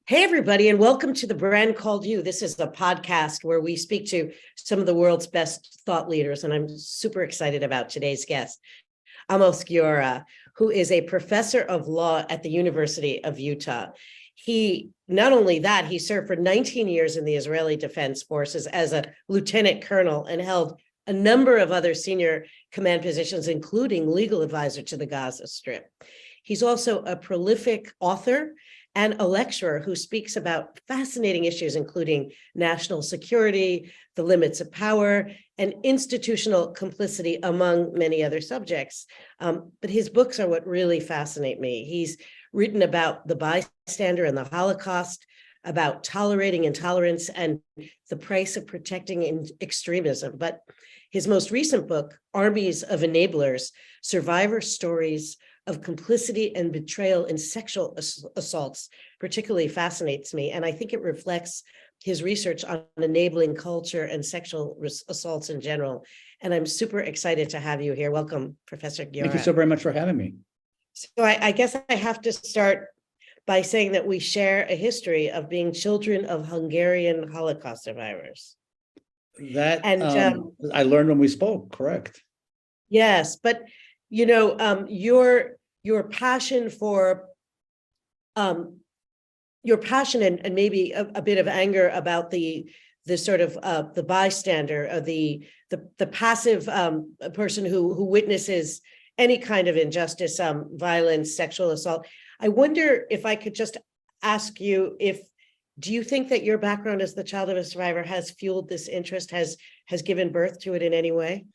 Hey, everybody, and welcome to The Brand Called You. This is a podcast where we speak to some of the world's best thought leaders, and I'm super excited about today's guest, Amos Guiora, who is a professor of law at the University of Utah. Not only that, he served for 19 years in the Israeli Defense Forces as a lieutenant colonel and held a number of other senior command positions, including legal advisor to the Gaza Strip. He's also a prolific author and a lecturer who speaks about fascinating issues, including national security, the limits of power, and institutional complicity, among many other subjects. But his books are what really fascinate me. He's written about the bystander and the Holocaust, about tolerating intolerance and the price of protecting extremism. But his most recent book, Armies of Enablers, Survivor Stories of Complicity and Betrayal in Sexual Assaults, particularly fascinates me. And I think it reflects his research on enabling culture and sexual assaults in general. And I'm super excited to have you here. Welcome, Professor Guiora. Thank you so very much for having me. So I guess I have to start by saying that we share a history of being children of Hungarian Holocaust survivors. That I learned when we spoke, correct? Yes, but you know, your passion for your passion and maybe a bit of anger about the sort of the bystander, the passive person who witnesses any kind of injustice, violence, sexual assault. I wonder if I could just ask you do you think that your background as the child of a survivor has fueled this interest, has given birth to it in any way?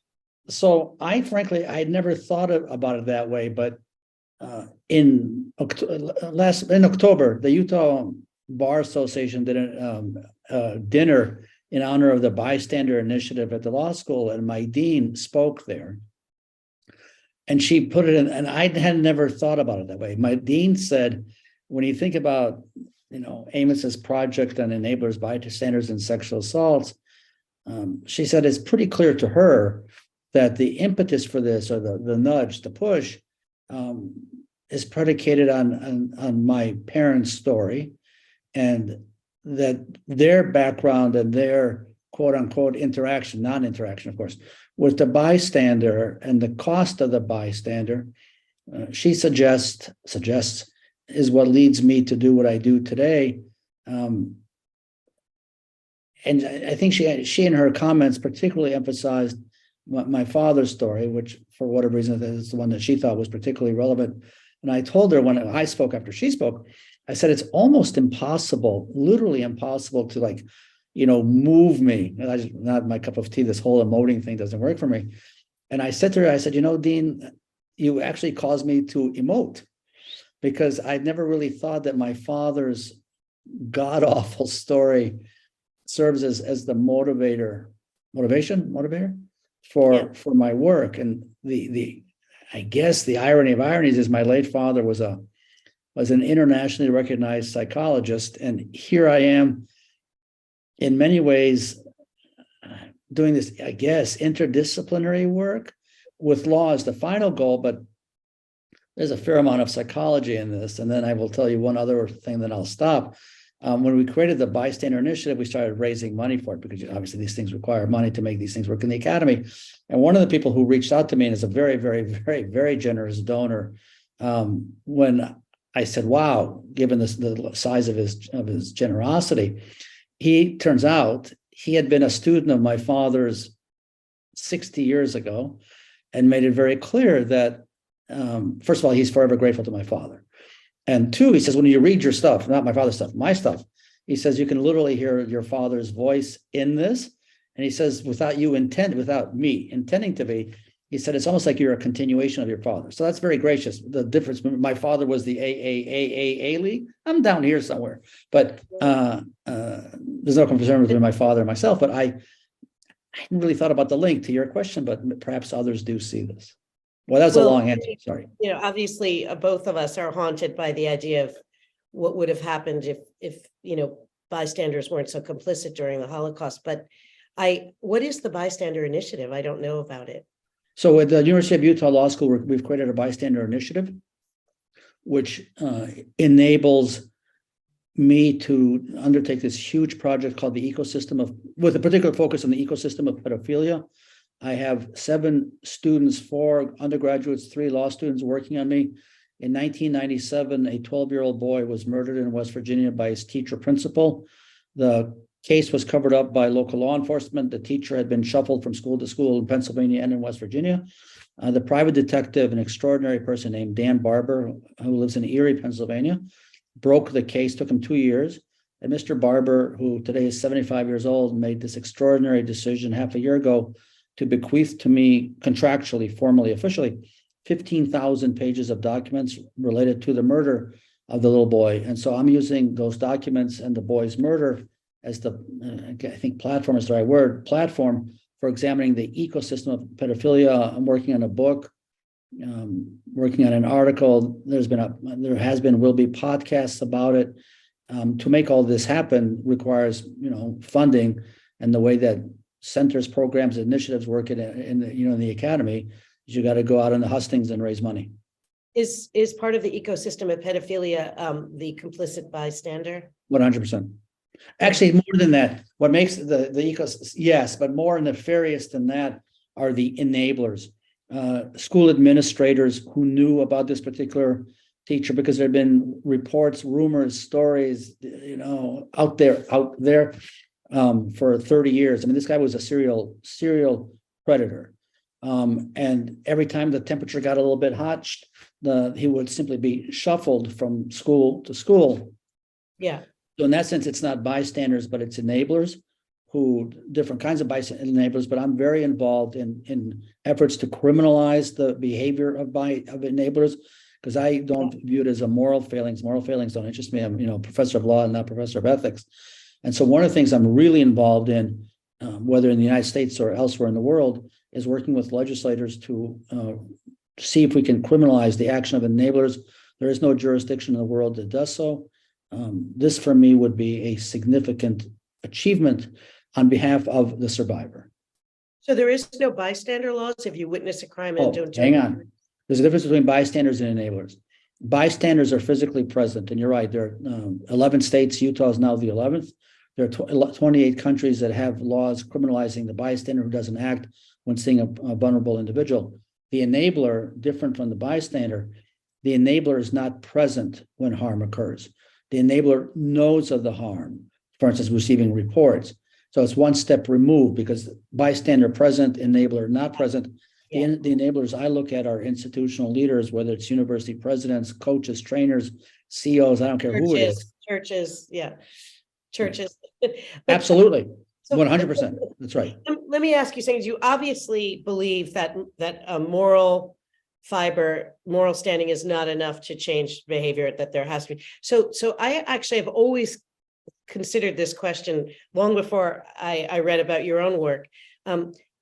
So frankly, I never thought about it that way, but in October, the Utah Bar Association did a dinner in honor of the Bystander Initiative at the law school, and my dean spoke there. And she put it in, and I had never thought about it that way. My dean said, when you think about, Amos's project on enablers, bystanders, and sexual assaults, she said it's pretty clear to her that the impetus for this, or the nudge, the push, is predicated on my parents' story, and that their background and their quote unquote non-interaction, of course, with the bystander and the cost of the bystander, she suggests is what leads me to do what I do today. And I think she in her comments particularly emphasized my father's story, which for whatever reason is the one that she thought was particularly relevant. And I told her when I spoke after she spoke, I said, it's almost impossible, literally impossible to move me. Not my cup of tea, this whole emoting thing doesn't work for me. And I said to her, I said, Dean, you actually caused me to emote, because I'd never really thought that my father's god-awful story serves as the motivator for my work. And I guess the irony of ironies is my late father was an internationally recognized psychologist, and here I am in many ways doing this, I guess, interdisciplinary work with law as the final goal, but there's a fair amount of psychology in this. And then I will tell you one other thing, then I'll stop. When we created the Bystander Initiative, we started raising money for it, because obviously these things require money to make these things work in the academy. And one of the people who reached out to me, and is a very, very, very, very generous donor, when I said, wow, given the size of his generosity, he turns out he had been a student of my father's 60 years ago, and made it very clear that, first of all, he's forever grateful to my father. And two, he says, when you read your stuff, not my father's stuff, my stuff, he says, you can literally hear your father's voice in this. And he says, without me intending to be, he said, it's almost like you're a continuation of your father. So that's very gracious. The difference, my father was the AAAA league. I'm down here somewhere, but there's no concern between my father and myself. But I hadn't really thought about the link to your question, but perhaps others do see this. Well, that's a long answer. Sorry. Obviously, both of us are haunted by the idea of what would have happened if bystanders weren't so complicit during the Holocaust. But what is the Bystander Initiative? I don't know about it. So at the University of Utah Law School, we've created a Bystander Initiative, which enables me to undertake this huge project called with a particular focus on the ecosystem of pedophilia. I have 7 students, 4 undergraduates, 3 law students working on me. In 1997, a 12-year-old boy was murdered in West Virginia by his teacher principal. The case was covered up by local law enforcement. The teacher had been shuffled from school to school in Pennsylvania and in West Virginia. The private detective, an extraordinary person named Dan Barber, who lives in Erie, Pennsylvania, broke the case, took him 2 years. And Mr. Barber, who today is 75 years old, made this extraordinary decision half a year ago to bequeath to me contractually, formally, officially, 15,000 pages of documents related to the murder of the little boy. And so I'm using those documents and the boy's murder as the, I think platform is the right word, platform for examining the ecosystem of pedophilia. I'm working on a book, working on an article. Will be podcasts about it. To make all this happen requires, funding, and the way that centers, programs, initiatives work in the academy is you got to go out on the hustings and raise money. Is part of the ecosystem of pedophilia the complicit bystander? 100%. Actually, more than that, what makes the ecosystem, yes, but more nefarious than that are the enablers. School administrators who knew about this particular teacher because there had been reports, rumors, stories, out there for 30 years. I mean, this guy was a serial predator. And every time the temperature got a little bit hot, he would simply be shuffled from school to school. Yeah. So in that sense, it's not bystanders, but it's enablers, different kinds of enablers. But I'm very involved in efforts to criminalize the behavior of enablers, because I don't view it as a moral failings. Moral failings don't interest me. I'm, professor of law and not professor of ethics. And so one of the things I'm really involved in, whether in the United States or elsewhere in the world, is working with legislators to see if we can criminalize the action of enablers. There is no jurisdiction in the world that does so. This, for me, would be a significant achievement on behalf of the survivor. So there is no bystander laws if you witness a crime and don't. Hang on. There's a difference between bystanders and enablers. Bystanders are physically present, and you're right. There are 11 states. Utah is now the 11th. There are 28 countries that have laws criminalizing the bystander who doesn't act when seeing a vulnerable individual. The enabler, different from the bystander, the enabler is not present when harm occurs. The enabler knows of the harm, for instance, receiving reports. So it's one step removed, because bystander present, enabler not present. Yeah. The enablers I look at are institutional leaders, whether it's university presidents, coaches, trainers, CEOs, I don't care who it is. Churches. Absolutely. 100%. That's right. Let me ask you something. You obviously believe that a moral standing is not enough to change behavior, that there has to be. So I actually have always considered this question long before I read about your own work.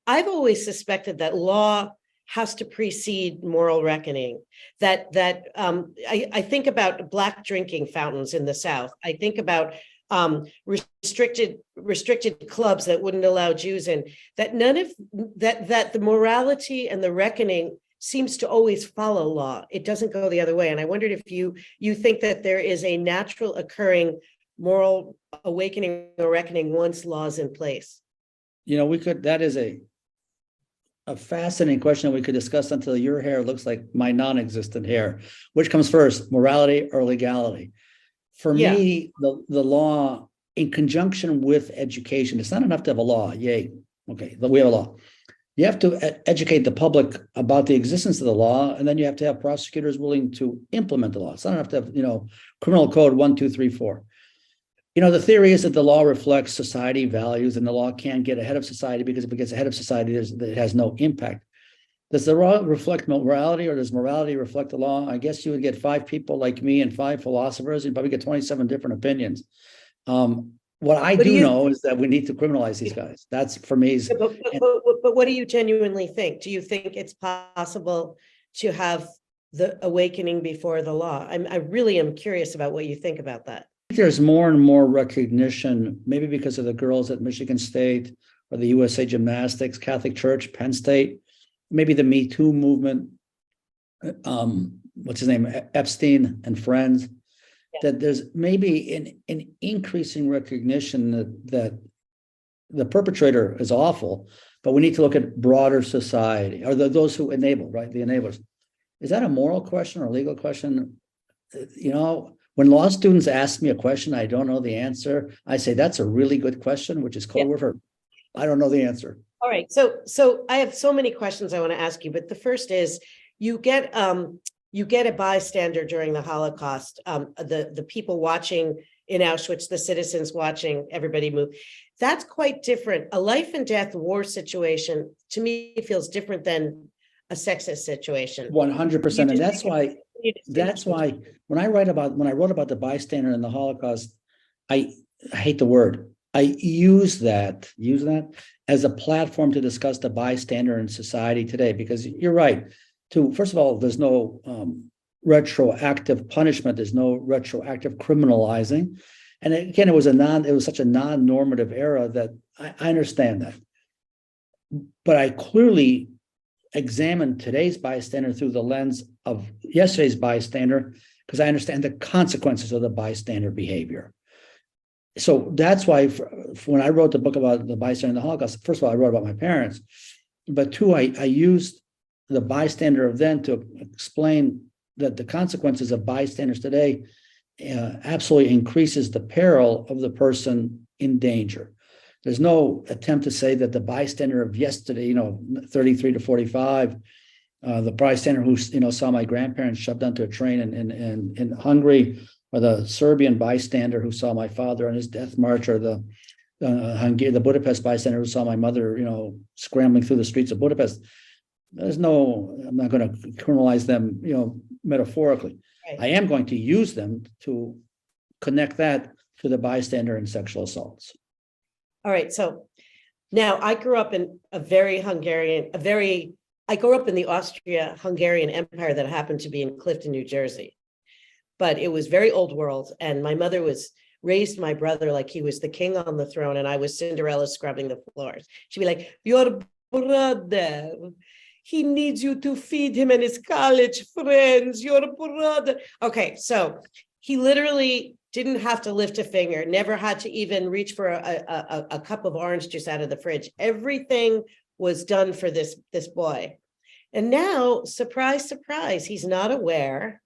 I've always suspected that law has to precede moral reckoning. I think about black drinking fountains in the South. I think about restricted clubs that wouldn't allow Jews in. That the morality and the reckoning seems to always follow law. It doesn't go the other way. And I wondered if you think that there is a natural occurring moral awakening or reckoning once law is in place. That is a fascinating question that we could discuss until your hair looks like my non-existent hair. Which comes first, morality or legality? For me, the law, in conjunction with education, it's not enough to have a law. Yay. Okay, but we have a law. You have to educate the public about the existence of the law, and then you have to have prosecutors willing to implement the law. It's not enough to have, criminal code 1, 2, 3, 4. The theory is that the law reflects society values, and the law can't get ahead of society, because if it gets ahead of society, it has no impact. Does the law reflect morality, or does morality reflect the law? I guess you would get 5 people like me and 5 philosophers, and probably get 27 different opinions. What I do know is that we need to criminalize these guys. That's, for me. But what do you genuinely think? Do you think it's possible to have the awakening before the law? I really am curious about what you think about that. There's more and more recognition, maybe because of the girls at Michigan State or the USA Gymnastics, Catholic Church, Penn State, maybe the Me Too movement, what's his name, Epstein and friends. that there's maybe an increasing recognition that the perpetrator is awful, but we need to look at broader society, or those who enable, right? The enablers. Is that a moral question or a legal question? When law students ask me a question, I don't know the answer. I say, that's a really good question, which is code word for, I don't know the answer. All right. So I have so many questions I want to ask you, but the first is you get a bystander during the Holocaust, the people watching in Auschwitz, the citizens watching everybody move. That's quite different. A life and death war situation to me feels different than a sexist situation. 100%. And that's why when I wrote about the bystander in the Holocaust, I hate the word. I use that as a platform to discuss the bystander in society today, because you're right. First of all, there's no retroactive punishment. There's no retroactive criminalizing. And again, it was such a non-normative era that I understand that. But I clearly examine today's bystander through the lens of yesterday's bystander, because I understand the consequences of the bystander behavior. So that's why when I wrote the book about the bystander in the Holocaust, first of all, I wrote about my parents, but two, I used the bystander of then to explain that the consequences of bystanders today absolutely increases the peril of the person in danger. There's no attempt to say that the bystander of yesterday, 33 to 45, the bystander who, saw my grandparents shoved onto a train in Hungary, or the Serbian bystander who saw my father on his death march, or the Budapest bystander who saw my mother, scrambling through the streets of Budapest. I'm not going to criminalize them, metaphorically. Right. I am going to use them to connect that to the bystander in sexual assaults. All right. So now I grew up in I grew up in the Austria-Hungarian Empire that happened to be in Clifton, New Jersey. But it was very old world. And my mother raised my brother like he was the king on the throne, and I was Cinderella scrubbing the floors. She'd be like, your brother, he needs you to feed him and his college friends, your brother. Okay, so he literally didn't have to lift a finger, never had to even reach for a cup of orange juice out of the fridge. Everything was done for this boy. And now, surprise, surprise, he's not aware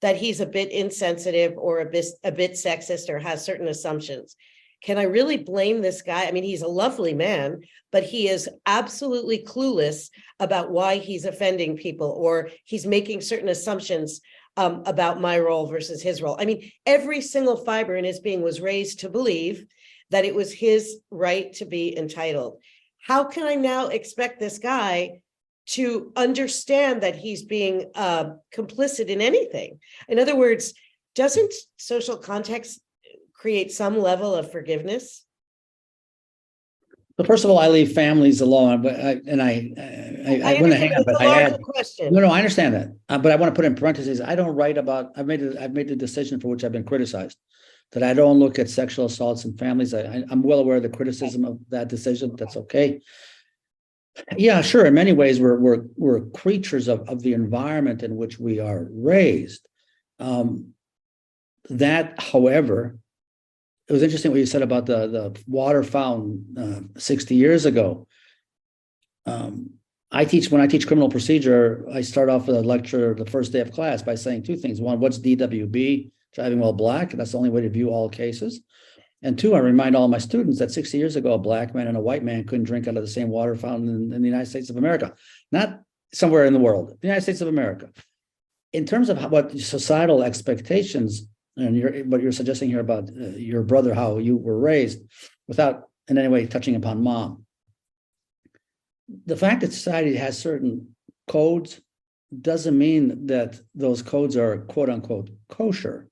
that he's a bit insensitive or a bit sexist or has certain assumptions. Can I really blame this guy? I mean, he's a lovely man, but he is absolutely clueless about why he's offending people, or he's making certain assumptions about my role versus his role. I mean, every single fiber in his being was raised to believe that it was his right to be entitled. How can I now expect this guy to understand that he's being complicit in anything? In other words, doesn't social context create some level of forgiveness? Well, first of all, I leave families alone, but I want to hang up. But I add, question. No, I understand that, but I want to put in parentheses. I don't write about. I've made the decision for which I've been criticized, that I don't look at sexual assaults in families. I'm well aware of the criticism of that decision. That's okay. Yeah, sure. In many ways, we're creatures of the environment in which we are raised. That, however, it was interesting what you said about the water fountain 60 years ago. When I teach criminal procedure, I start off with a lecture the first day of class by saying two things. One, what's DWB, driving while black? That's the only way to view all cases. And two, I remind all my students that 60 years ago, a black man and a white man couldn't drink out of the same water fountain in the United States of America, not somewhere in the world, the United States of America. In terms of what societal expectations, and what you're suggesting here about your brother, how you were raised, without in any way touching upon mom. The fact that society has certain codes doesn't mean that those codes are quote unquote kosher.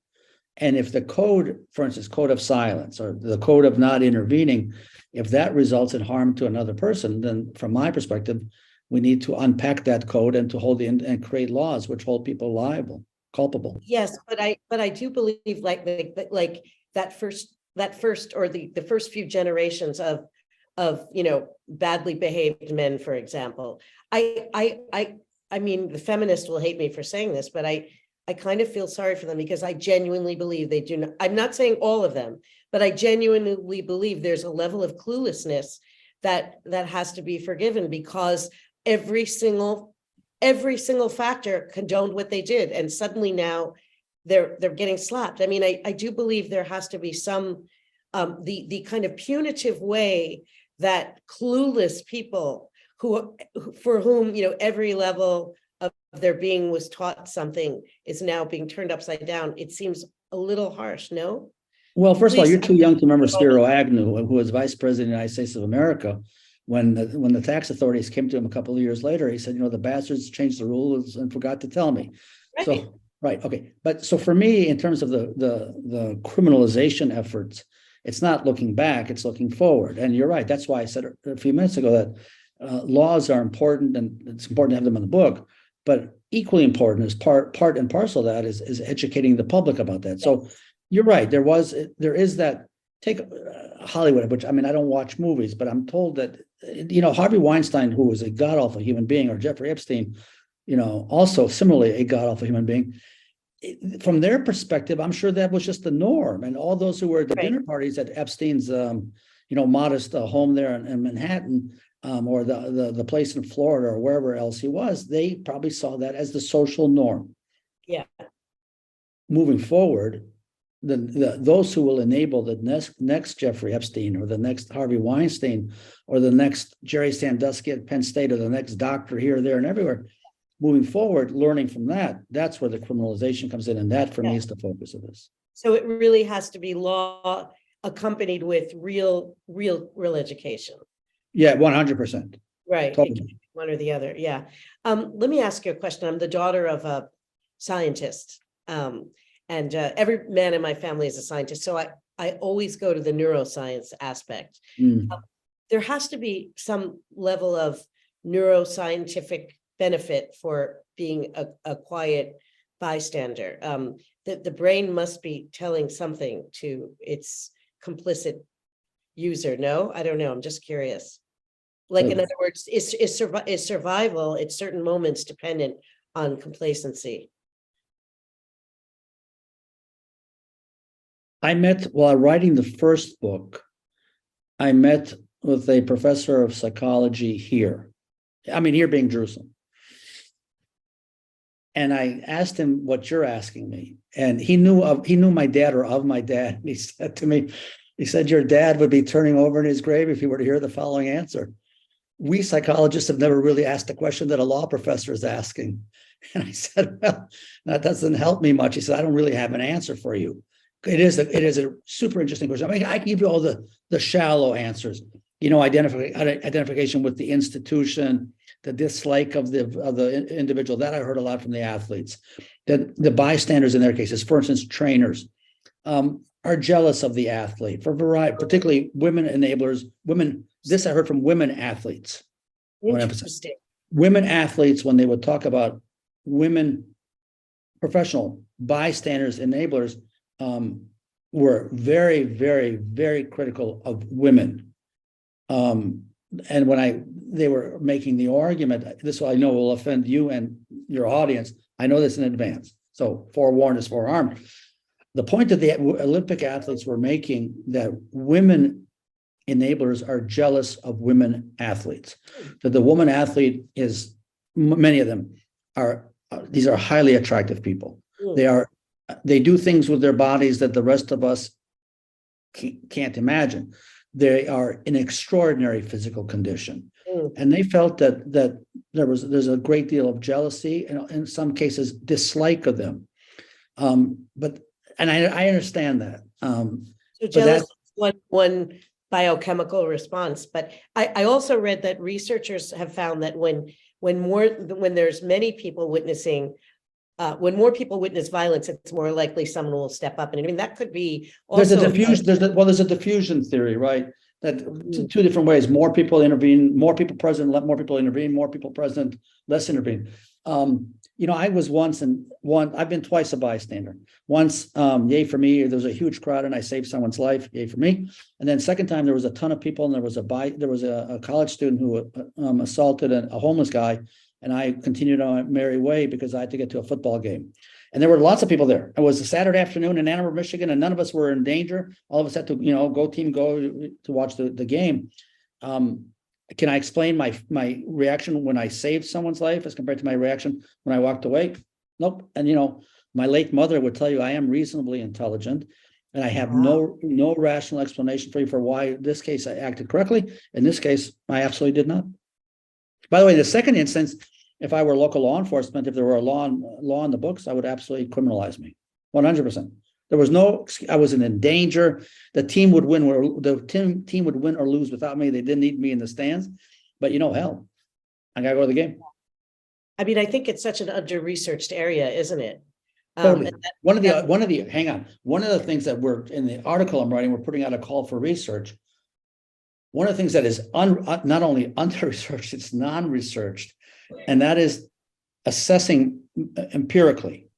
And if the code, for instance, code of silence or the code of not intervening, if that results in harm to another person, then from my perspective, we need to unpack that code and to hold in and create laws which hold people liable, culpable. Yes, but I do believe like that first or the first few generations of badly behaved men, for example. I mean, the feminist will hate me for saying this, but I kind of feel sorry for them because I genuinely believe they do not. I'm not saying all of them, but I genuinely believe there's a level of cluelessness that has to be forgiven, because every single factor condoned what they did, and suddenly now they're getting slapped. I mean, I do believe there has to be some the kind of punitive way that clueless people for whom, you know, every level of their being was taught something is now being turned upside down. It seems a little harsh, no? Well, first of all, Please. you're too young to remember Spiro Agnew, who was vice president of the United States of America. When the tax authorities came to him a couple of years later, he said, you know, the bastards changed the rules and forgot to tell me. Right. So, right, okay. But so for me, in terms of the criminalization efforts, it's not looking back, it's looking forward. And you're right. That's why I said a few minutes ago that laws are important, and it's important to have them in the book. But equally important is part and parcel of that is educating the public about that. So you're right. There is that. Take Hollywood, which, I mean, I don't watch movies, but I'm told that, you know, Harvey Weinstein, who was a god-awful human being, or Jeffrey Epstein, you know, also similarly a god-awful human being. From their perspective, I'm sure that was just the norm. And all those who were at the dinner parties at Epstein's, you know, modest home there in Manhattan, or the place in Florida or wherever else he was, they probably saw that as the social norm. Yeah. Moving forward, those who will enable the next Jeffrey Epstein, or the next Harvey Weinstein, or the next Jerry Sandusky at Penn State, or the next doctor here, there, and everywhere, moving forward, learning from that's where the criminalization comes in. And that, for me, is the focus of this. So it really has to be law accompanied with real education. Yeah, 100%. Right. Totally. One or the other. Yeah. Let me ask you a question. I'm the daughter of a scientist. And every man in my family is a scientist. So I always go to the neuroscience aspect. There has to be some level of neuroscientific benefit for being a quiet bystander. The brain must be telling something to its complicit user. No, I don't know. I'm just curious. Like, in other words, is survival at certain moments dependent on complacency? I met, while writing the first book, I met with a professor of psychology here. I mean, here being Jerusalem. And I asked him what you're asking me. And he knew my dad, or of my dad. And he said to me, he said, your dad would be turning over in his grave if he were to hear the following answer. We psychologists have never really asked the question that a law professor is asking. And I said, well, that doesn't help me much. He said, I don't really have an answer for you. It is a super interesting question. I mean, I can give you all the shallow answers, you know, identification with the institution, the dislike of the individual. That I heard a lot from the athletes. That the bystanders in their cases, for instance, trainers, are jealous of the athlete for a variety, particularly women enablers. Women, this I heard from women athletes. Interesting. Women athletes, when they would talk about women professional bystanders, enablers, were very, very, very critical of women. And when they were making the argument, this I know will offend you and your audience. I know this in advance. So forewarned is forearmed. The point that the Olympic athletes were making, that women enablers are jealous of women athletes, that the woman athlete is, many of them are, these are highly attractive people. They do things with their bodies that the rest of us can't imagine. They are in extraordinary physical condition. And they felt that there's a great deal of jealousy, and in some cases dislike of them. And I understand that. So jealousy is one biochemical response. But I also read that researchers have found that when there's many people witnessing, when more people witness violence, it's more likely someone will step up. And I mean, that could be also— There's a diffusion. There's a diffusion theory, right? That two different ways: more people intervene, more people present, more people intervene, more people present, less intervene. You know, I was I've been twice a bystander. Once, yay for me, there was a huge crowd and I saved someone's life, yay for me. And then second time, there was a ton of people and there was a college student who assaulted a homeless guy, and I continued on my merry way because I had to get to a football game. And there were lots of people there. It was a Saturday afternoon in Ann Arbor, Michigan, and none of us were in danger. All of us had to, go to watch the game. Can I explain my reaction when I saved someone's life as compared to my reaction when I walked away? Nope. And my late mother would tell you I am reasonably intelligent, and I have no rational explanation for you for why in this case I acted correctly. In this case, I absolutely did not. By the way, the second instance, if I were local law enforcement, if there were a law in the books, I would absolutely criminalize me, 100%. There was I wasn't in danger. The team would win, or the team would win or lose without me. They didn't need me in the stands, but hell, I gotta go to the game. I mean, I think it's such an under-researched area, isn't it? Totally. One of the things that we're in the article I'm writing, we're putting out a call for research. One of the things that is not only under-researched, it's non-researched, and that is assessing empirically,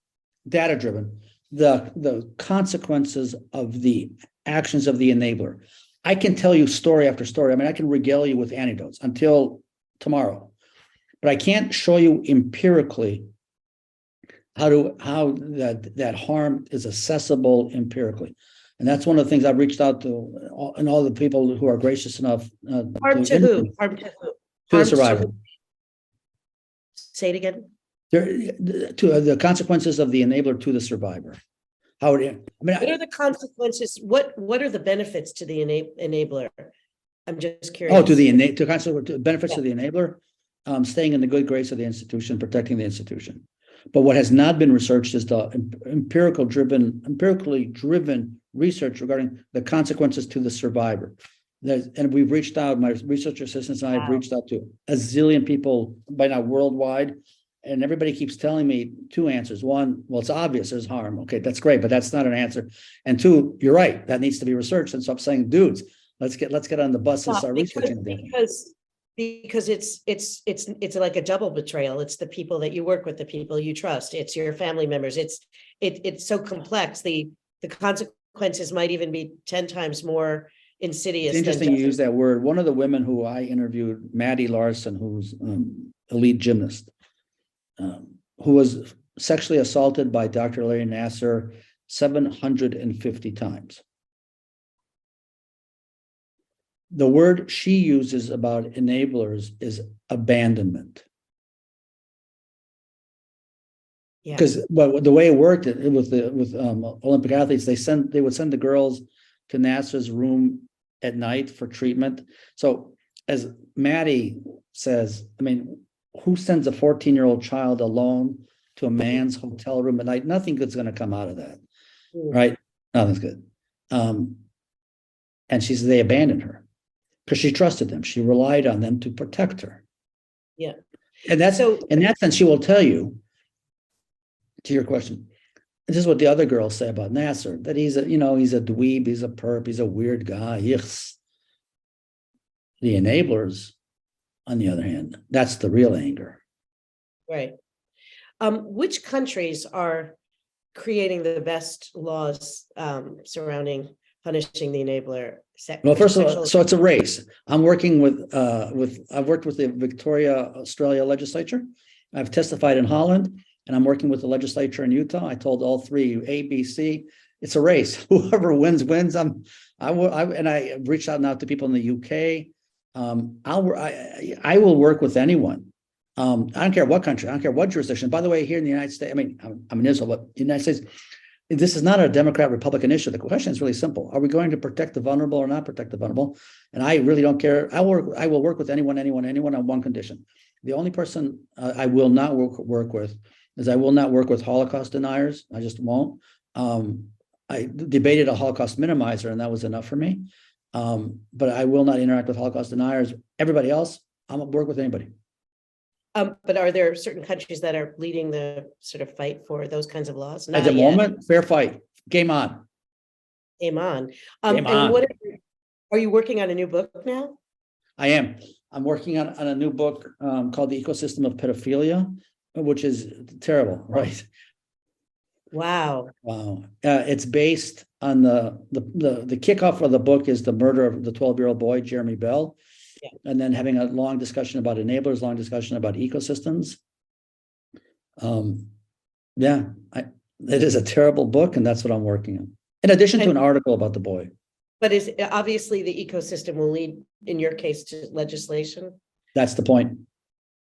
data-driven, the consequences of the actions of the enabler. I can tell you story after story. I mean, I can regale you with anecdotes until tomorrow, but I can't show you empirically how that harm is accessible empirically. And that's one of the things I've reached out to and all the people who are gracious enough. Harm to who? Harm to who? To the survivor. Say it again. To the consequences of the enabler to the survivor. What are the consequences? What are the benefits to the enabler? I'm just curious. Oh, to benefits to the enabler, staying in the good grace of the institution, protecting the institution. But what has not been researched is the empirically driven research regarding the consequences to the survivor. And we've reached out, my research assistants and I have reached out to a zillion people by now worldwide, and everybody keeps telling me two answers. One, well, it's obvious there's harm. Okay, that's great, but that's not an answer. And two, you're right, that needs to be researched. And so I'm saying, dudes, let's get on the bus and start researching this. Because it's like a double betrayal. It's the people that you work with, the people you trust. It's your family members. It's so complex. The consequences might even be 10 times more insidious. It's interesting you use that word. One of the women who I interviewed, Maddie Larson, who's elite gymnast, who was sexually assaulted by Dr. Larry Nassar 750 times. The word she uses about enablers is abandonment. Yeah. Because the way it worked with Olympic athletes, they would send the girls to Nassar's room at night for treatment. So as Maddie says, I mean, who sends a 14-year-old child alone to a man's hotel room at night? Nothing good's going to come out of that, right? Nothing's good. And she says they abandoned her because she trusted them. She relied on them to protect her. Yeah. And that's so in that sense, she will tell you, to your question, this is what the other girls say about Nassar, that he's a dweeb, he's a perp, he's a weird guy. Yes. The enablers, on the other hand, that's the real anger. Right. Which countries are creating the best laws surrounding punishing the enabler? Well, first of all, so it's a race. I'm working I've worked with the Victoria, Australia legislature. I've testified in Holland, and I'm working with the legislature in Utah. I told all three, A, B, C. It's a race. Whoever wins. I reached out now to people in the UK. I will work with anyone. I don't care what country. I don't care what jurisdiction. By the way, here in the United States, I mean, I'm in Israel, but the United States, this is not a Democrat-Republican issue. The question is really simple. Are we going to protect the vulnerable or not protect the vulnerable? And I really don't care. I will work with anyone on one condition. The only person I will not work with is I will not work with Holocaust deniers. I just won't. I debated a Holocaust minimizer, and that was enough for me. But I will not interact with Holocaust deniers. Everybody else, I'll work with anybody. But are there certain countries that are leading the sort of fight for those kinds of laws? At the moment, fair fight. Game on. Game on. And what are you working on a new book now? I am. I'm working on a new book called The Ecosystem of Paedophilia, which is terrible, right? Wow. It's based on the kickoff of the book is the murder of the 12-year-old boy, Jeremy Bell. Yeah. And then having a long discussion about enablers, long discussion about ecosystems. it is a terrible book, and that's what I'm working on. In addition to an article about the boy. But is obviously the ecosystem will lead, in your case, to legislation. That's the point.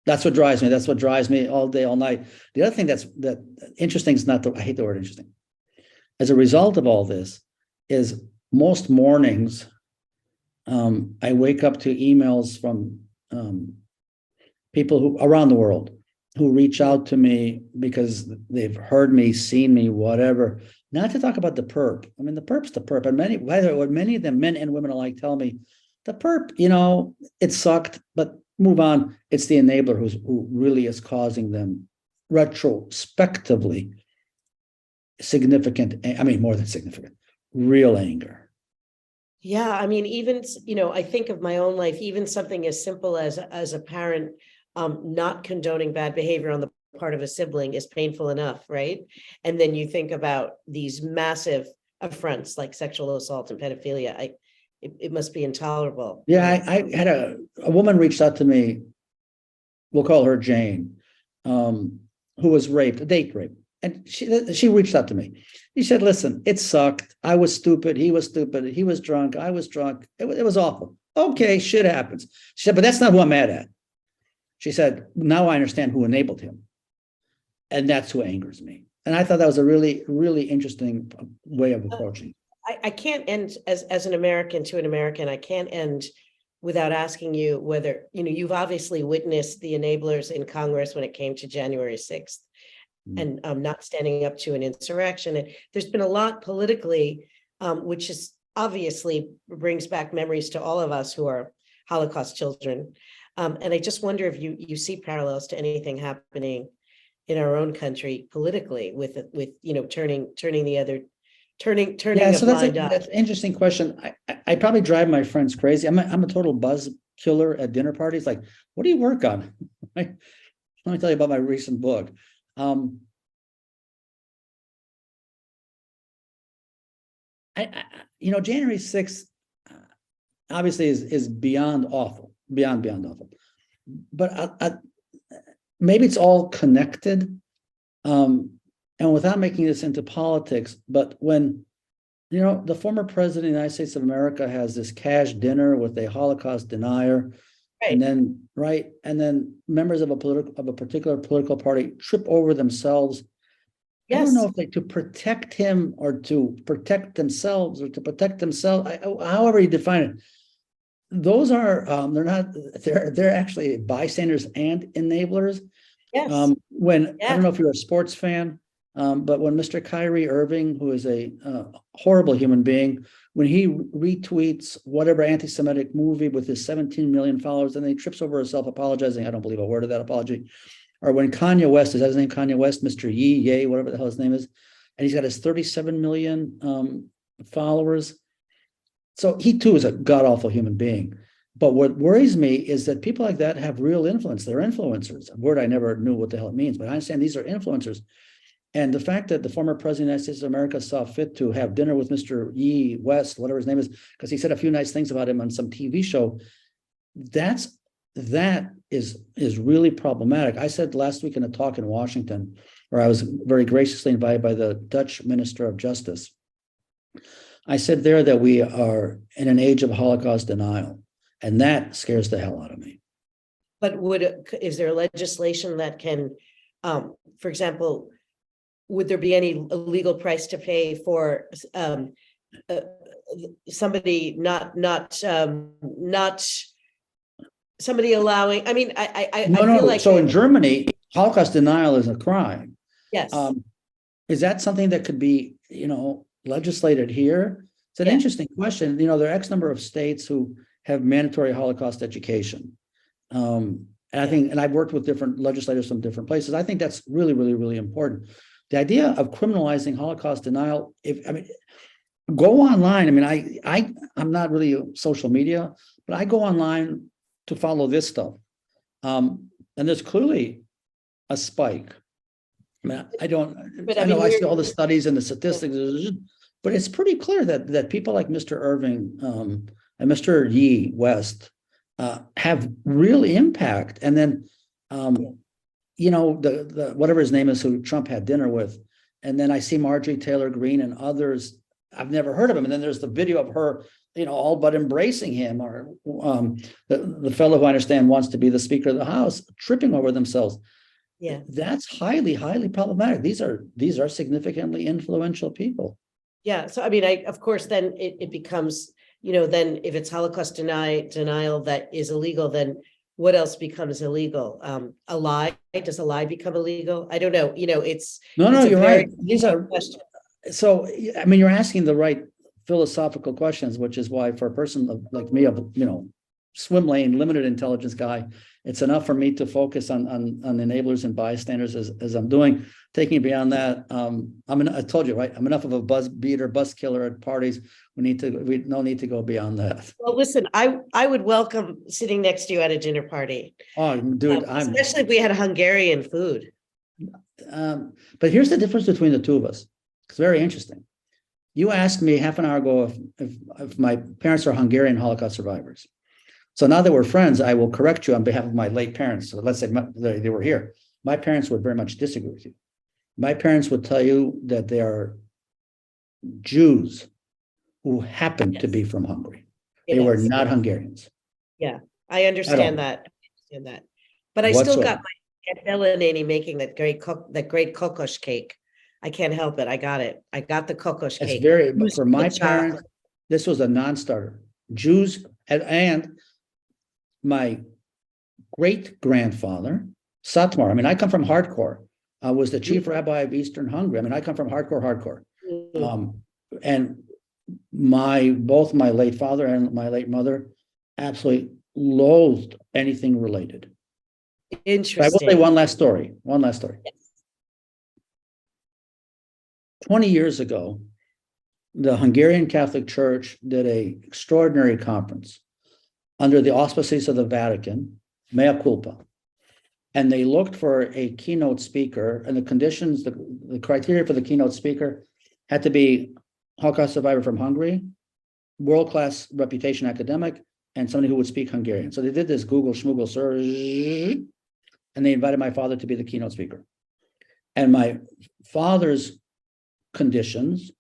That's what drives me. That's what drives me all day, all night. The other thing that interesting is I hate the word interesting. As a result of all this, is most mornings, I wake up to emails from people who around the world who reach out to me because they've heard me, seen me, whatever. Not to talk about the perp. I mean, the perp's the perp. And many of them, men and women alike, tell me, the perp, it sucked, but move on. It's the enabler who really is causing them retrospectively significant, more than significant, real anger. Yeah, I mean, even, I think of my own life, even something as simple as a parent not condoning bad behavior on the part of a sibling is painful enough, right? And then you think about these massive affronts like sexual assault and pedophilia. It must be intolerable. Yeah, I had a woman reached out to me, we'll call her Jane, who was raped, a date rape. And she reached out to me. She said, listen, it sucked. I was stupid. He was stupid. He was drunk. I was drunk. It was awful. Okay, shit happens. She said, but that's not who I'm mad at. She said, now I understand who enabled him. And that's who angers me. And I thought that was a really, really interesting way of approaching. I can't end as an American to an American. I can't end without asking you whether, you've obviously witnessed the enablers in Congress when it came to January 6th. And not standing up to an insurrection. And there's been a lot politically, which is obviously brings back memories to all of us who are Holocaust children. And I just wonder if you see parallels to anything happening in our own country politically with turning Yeah, so that's an interesting question. I probably drive my friends crazy. I'm a total buzz killer at dinner parties. Like, what do you work on? Let me tell you about my recent book. January 6th obviously is beyond awful, beyond awful. But maybe it's all connected. And without making this into politics, but when the former president of the United States of America has this cash dinner with a Holocaust denier. Right. And then members of a particular political party trip over themselves. Yes. I don't know if to protect him or to protect themselves or to protect themselves, however you define it. Those are they're actually bystanders and enablers. Yes. I don't know if you're a sports fan, but when Mr. Kyrie Irving, who is a horrible human being, when he retweets whatever anti-Semitic movie with his 17 million followers, and then he trips over himself apologizing, I don't believe a word of that apology. Or when Kanye West, is that his name, Kanye West, Mr. Ye, whatever the hell his name is, and he's got his 37 million followers. So he too is a god-awful human being. But what worries me is that people like that have real influence. They're influencers, a word I never knew what the hell it means, but I understand these are influencers. And the fact that the former president of the United States of America saw fit to have dinner with Mr. Ye West, whatever his name is, because he said a few nice things about him on some TV show, that is really problematic. I said last week in a talk in Washington, where I was very graciously invited by the Dutch Minister of Justice, I said there that we are in an age of Holocaust denial, and that scares the hell out of me. But is there legislation that can, for example, would there be any legal price to pay for somebody not somebody allowing? I mean, I feel like so in Germany, Holocaust denial is a crime. Yes. Is that something that could be, legislated here? It's an interesting question. There are X number of states who have mandatory Holocaust education. And I think, and I've worked with different legislators from different places. I think that's really, really, really important. The idea of criminalizing Holocaust denial, go online. I'm not really social media, but I go online to follow this stuff. And there's clearly a spike. I see all the studies and the statistics, but it's pretty clear that people like Mr. Irving and Mr. Ye West have real impact. And then, the whatever his name is, who Trump had dinner with, And then I see Marjorie Taylor Greene and others. I've never heard of him. And then there's the video of her, all but embracing him, or the fellow who I understand wants to be the Speaker of the House, tripping over themselves. Yeah. That's highly, highly problematic. These are significantly influential people. Yeah. So, I mean, of course, then it becomes, then if it's Holocaust denial that is illegal, then what else becomes illegal? A lie? Does a lie become illegal? I don't know. It's You're right. These are questions. So, I mean, you're asking the right philosophical questions, which is why for a person like me, swim lane, limited intelligence guy, it's enough for me to focus on enablers and bystanders as I'm doing. Taking it beyond that, I told you, right? I'm enough of a buzz killer at parties. We no need to go beyond that. Well, listen, I would welcome sitting next to you at a dinner party. Oh, dude, especially if we had Hungarian food. But here's the difference between the two of us. It's very interesting. You asked me half an hour ago if my parents are Hungarian Holocaust survivors. So now that we're friends, I will correct you on behalf of my late parents. So let's say they were here. My parents would very much disagree with you. My parents would tell you that they are Jews who happened to be from Hungary. They were not Hungarians. Yeah, I understand that. But I still got my Aunt making that great kokosh cake. I can't help it. I got it. I got the kokosh cake. But for my parents, this was a non-starter. Jews and my great-grandfather, Satmar, I mean, I come from hardcore, was the chief rabbi of Eastern Hungary. I mean, I come from hardcore. And both my late father and my late mother absolutely loathed anything related. Interesting. But I will say one last story. Yes. 20 years ago, the Hungarian Catholic Church did an extraordinary conference under the auspices of the Vatican, mea culpa. And they looked for a keynote speaker, and the conditions, the criteria for the keynote speaker had to be Holocaust survivor from Hungary, world-class reputation academic, and somebody who would speak Hungarian. So they did this Google schmoogle search, and they invited my father to be the keynote speaker. And my father's conditions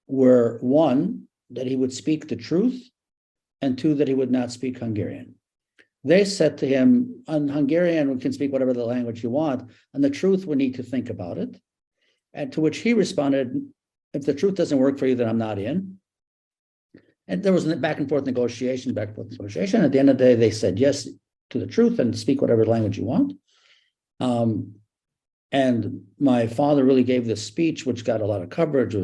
were, one, that he would speak the truth, and two, that he would not speak Hungarian. They said to him, on Hungarian, we can speak whatever the language you want, and the truth, we need to think about it. And to which he responded, if the truth doesn't work for you, then I'm not in. And there was a back and forth negotiation. At the end of the day, they said yes to the truth and speak whatever language you want. And my father really gave this speech, which got a lot of coverage.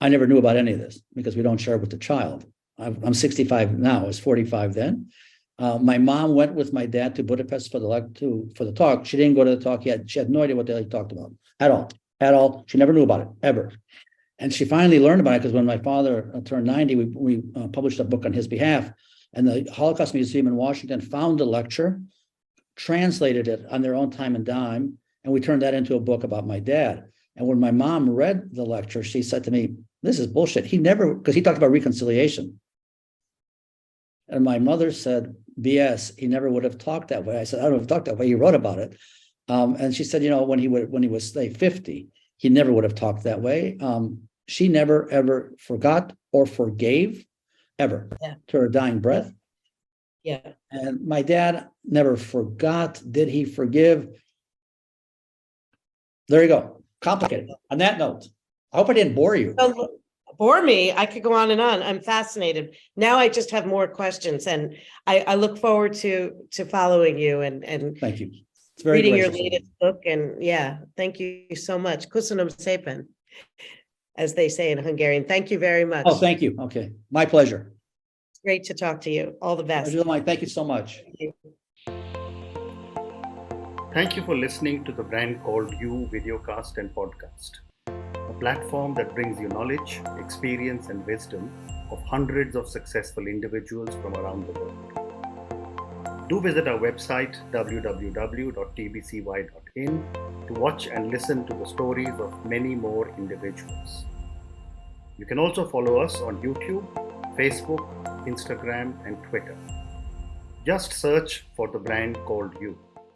I never knew about any of this because we don't share it with the child. I'm 65 now, I was 45 then. My mom went with my dad to Budapest for the talk. She didn't go to the talk yet. She had no idea what they talked about at all. She never knew about it, ever. And she finally learned about it because when my father turned 90, we published a book on his behalf. And the Holocaust Museum in Washington found the lecture, translated it on their own time and dime, and we turned that into a book about my dad. And when my mom read the lecture, she said to me, this is bullshit. Because he talked about reconciliation. And my mother said, BS, he never would have talked that way. I said, I don't have talked that way. He wrote about it. And she said, when he was, say, 50, he never would have talked that way. She never, ever forgot or forgave, ever, to her dying breath. Yeah. And my dad never forgot. Did he forgive? There you go. Complicated. On that note, I hope I didn't bore you. Bore me. I could go on and on. I'm fascinated. Now I just have more questions, and I look forward to following you and thank you. It's very reading your latest book. And thank you so much. Köszönöm szépen, as they say in Hungarian. Thank you very much. Oh, thank you. Okay. My pleasure. It's great to talk to you. All the best. Thank you so much. Thank you for listening to the Brand Called You videocast and podcast, a platform that brings you knowledge, experience, and wisdom of hundreds of successful individuals from around the world. Do visit our website www.tbcy.in to watch and listen to the stories of many more individuals. You can also follow us on YouTube, Facebook, Instagram, and Twitter. Just search for the Brand Called You.